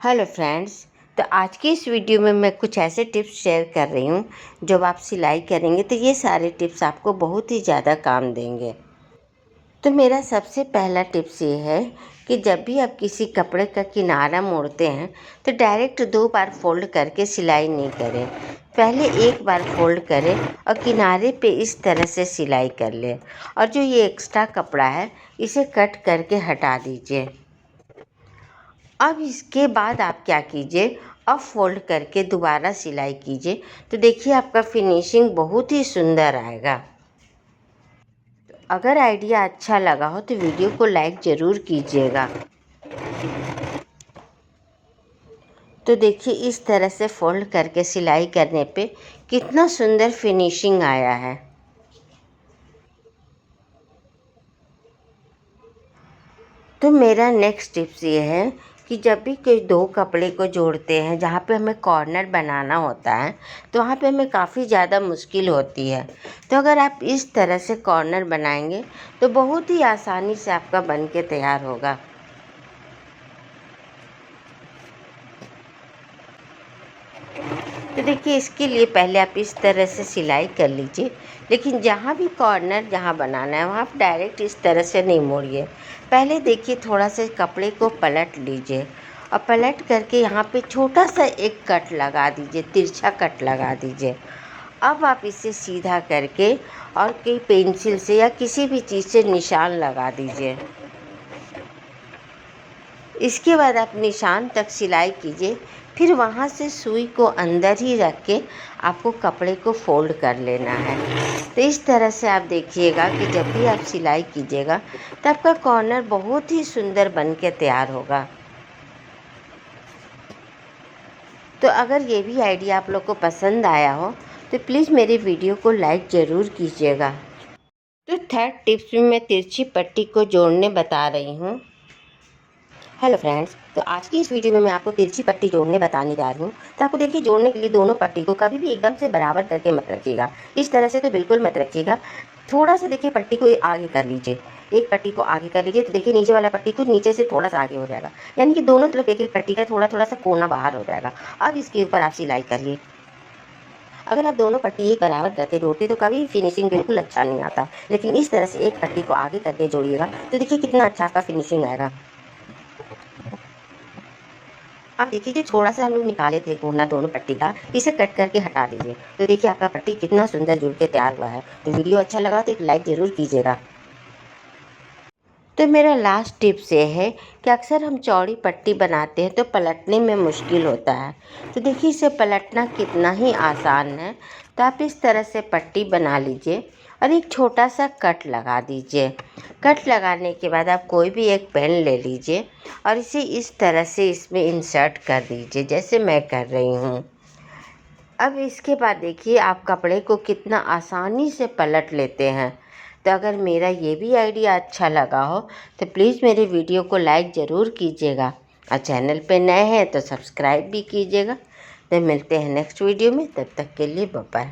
Hello friends. तो आज की इस वीडियो में मैं कुछ ऐसे टिप्स शेयर कर रही हूँ जब आप सिलाई करेंगे तो ये सारे टिप्स आपको बहुत ही ज़्यादा काम देंगे। तो मेरा सबसे पहला टिप्स ये है कि जब भी आप किसी कपड़े का किनारा मोड़ते हैं तो डायरेक्ट 2 बार फोल्ड करके सिलाई नहीं करें। पहले 1 बार फोल्ड करें और किनारे पे इस तरह से सिलाई कर लें और जो ये एक्स्ट्रा कपड़ा है इसे कट करके हटा दीजिए। अब इसके बाद आप क्या कीजिए, अब फोल्ड करके दोबारा सिलाई कीजिए तो देखिए आपका फिनिशिंग बहुत ही सुंदर आएगा। तो अगर आइडिया अच्छा लगा हो तो वीडियो को लाइक ज़रूर कीजिएगा। तो देखिए इस तरह से फोल्ड करके सिलाई करने पे कितना सुंदर फिनिशिंग आया है। तो मेरा नेक्स्ट टिप्स ये है कि जब भी कोई 2 कपड़े को जोड़ते हैं जहाँ पे हमें कॉर्नर बनाना होता है तो वहाँ पे हमें काफ़ी ज़्यादा मुश्किल होती है। तो अगर आप इस तरह से कॉर्नर बनाएंगे तो बहुत ही आसानी से आपका बन के तैयार होगा। तो देखिए इसके लिए पहले आप इस तरह से सिलाई कर लीजिए, लेकिन जहाँ भी कॉर्नर जहाँ बनाना है वहाँ आप डायरेक्ट इस तरह से नहीं मोड़िए। पहले देखिए थोड़ा सा कपड़े को पलट लीजिए और पलट करके यहाँ पे छोटा सा एक कट लगा दीजिए, तिरछा कट लगा दीजिए। अब आप इसे सीधा करके और कहीं पेंसिल से या किसी भी चीज़ से निशान लगा दीजिए। इसके बाद आप निशान तक सिलाई कीजिए, फिर वहाँ से सुई को अंदर ही रख के आपको कपड़े को फोल्ड कर लेना है। तो इस तरह से आप देखिएगा कि जब भी आप सिलाई कीजिएगा तो आपका कॉर्नर बहुत ही सुंदर बन के तैयार होगा। तो अगर ये भी आइडिया आप लोग को पसंद आया हो तो प्लीज़ मेरी वीडियो को लाइक ज़रूर कीजिएगा। तो थर्ड टिप्स में मैं तिरछी पट्टी को जोड़ने बता रही हूँ। हेलो फ्रेंड्स, तो आज की इस वीडियो में मैं आपको तिरछी पट्टी जोड़ने बताने जा रही हूँ। तो आपको देखिए जोड़ने के लिए दोनों पट्टी को कभी भी एकदम से बराबर करके मत रखिएगा। इस तरह से तो बिल्कुल मत रखिएगा। थोड़ा सा देखिए पट्टी को आगे कर लीजिए, एक पट्टी को आगे कर लीजिए तो देखिए नीचे वाला पट्टी को नीचे से थोड़ा सा आगे हो जाएगा, यानी कि दोनों तरफ एक एक पट्टी का थोड़ा थोड़ा सा कोना बाहर हो जाएगा। अब इसके ऊपर आप सिलाई करिए। अगर आप दोनों पट्टी एक बराबर करके जोड़ते तो कभी फिनिशिंग बिल्कुल अच्छा नहीं आता, लेकिन इस तरह से एक पट्टी को आगे करके जोड़िएगा तो देखिए कितना अच्छा आपका फिनिशिंग आएगा। आप देखिए जो थोड़ा सा हम लोग निकाले थे कोना दोनों पट्टी का, इसे कट करके हटा दीजिए तो देखिए आपका पट्टी कितना सुंदर जुड़ के तैयार हुआ है। तो वीडियो अच्छा लगा तो एक लाइक ज़रूर कीजिएगा। तो मेरा लास्ट टिप्स ये है कि अक्सर हम चौड़ी पट्टी बनाते हैं तो पलटने में मुश्किल होता है। तो देखिए इसे पलटना कितना ही आसान है। तो आप इस तरह से पट्टी बना लीजिए और एक छोटा सा कट लगा दीजिए। कट लगाने के बाद आप कोई भी एक पेन ले लीजिए और इसे इस तरह से इसमें इंसर्ट कर दीजिए जैसे मैं कर रही हूँ। अब इसके बाद देखिए आप कपड़े को कितना आसानी से पलट लेते हैं। तो अगर मेरा ये भी आइडिया अच्छा लगा हो तो प्लीज़ मेरे वीडियो को लाइक ज़रूर कीजिएगा और चैनल पे नए हैं तो सब्सक्राइब भी कीजिएगा। तो मिलते हैं नेक्स्ट वीडियो में, तब तक के लिए बाय बाय।